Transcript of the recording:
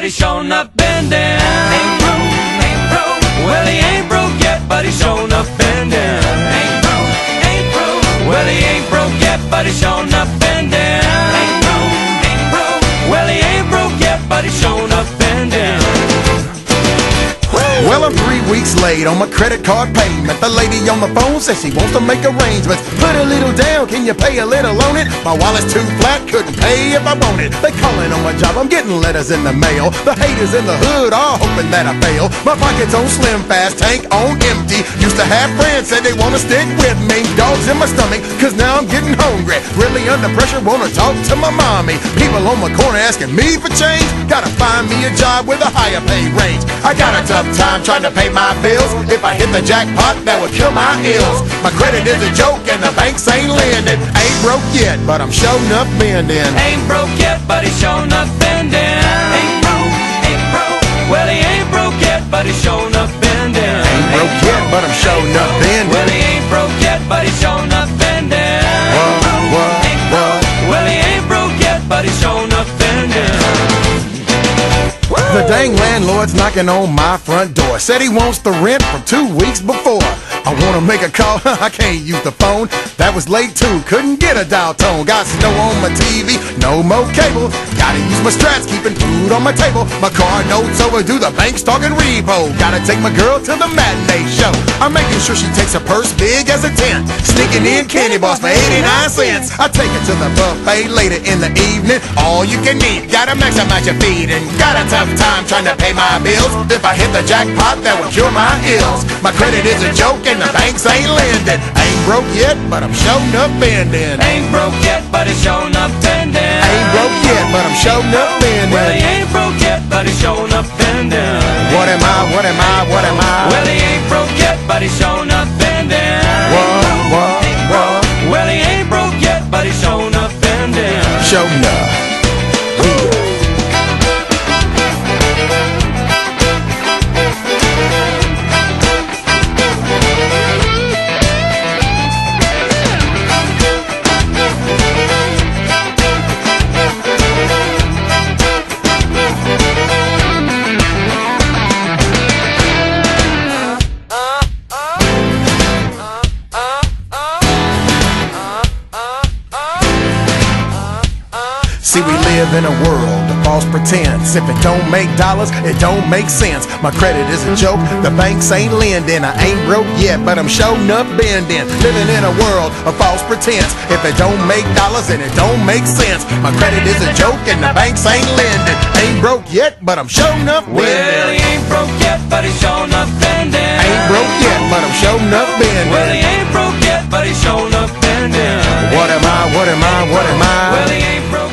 but he's shown up bending. Ain't broke, ain't broke. Well, he ain't broke yet, but he's shown up bending. Ain't broke, ain't broke. Well, he ain't broke yet, but he's shown up bending. Ain't broke, ain't broke. Well, he ain't broke yet, but he's shown up bending. Well, I'm 3 weeks late on my credit card payment. The lady on the phone says she wants to make arrangements. Put a little down, can you pay a little on it? My wallet's too flat, couldn't pay if I want it. They calling on my job, I'm getting letters in the mail. The haters in the hood are hoping that I fail. My pocket's on slim fast, tank on empty. Used to have friends, said they wanna stick with me. Dogs in my stomach, cause now I'm getting hungry. Really under pressure, wanna talk to my mommy. People on my corner asking me for change. Gotta find me a job with a higher pay range. I got a tough time trying to pay my bills. If I hit the jackpot, that would kill my ills. My credit is a joke and the banks ain't lending. Ain't broke yet, but I'm showing up bending. Ain't broke yet, but he's shown up bending. Ain't broke, ain't broke. Well, he ain't broke yet, but he's shown up bending. Ain't broke yet, but I'm showing up bending. Well, he ain't broke yet, but he's shown up bending. What? Ain't broke. Well, he ain't broke yet, but he's shown up bending. The dang landlord's knocking on my front door. Said he wants the rent from 2 weeks before. I wanna make a call, I can't use the phone. That was late too, couldn't get a dial tone. Got snow on my TV, no more cable. Gotta use my strats, keeping food on my table. My car notes overdue, the bank's talking repo. Gotta take my girl to the matinee show. I'm making sure she takes a purse big as a tent. Sneaking in candy bars for 89 cents. I take her to the buffet later in the evening. All you can eat, gotta maximize your feeding. Got a tough time trying to pay my bills. If I hit the jackpot, that would cure my ills. My credit is a joke and the banks ain't lending. Ain't broke yet, but I'm showing up bending. Ain't broke yet, but he's shown up bending. Ain't broke yet, but I'm showing up bending. Well, he ain't broke yet, but he's shown up bending. What am I, what am I, what am I? Well, he ain't broke yet, but he's shown up bending. What? Well, he ain't broke yet, but he's shown up bending. Showing up. See, we live in a world of false pretense. If it don't make dollars, it don't make sense. My credit is a joke, the banks ain't lending. I ain't broke yet, but I'm showing up bending. Living in a world of false pretense. If it don't make dollars, and it don't make sense. My credit is a joke, and the banks ain't lending. Ain't broke yet, but I'm showing up bending. Well, he ain't broke yet, but he's shown up bending. Ain't broke yet, but I'm showing up bending. Well, he ain't broke yet, but he's shown up bending. What am I, what am I, what am I? Well, he ain't broke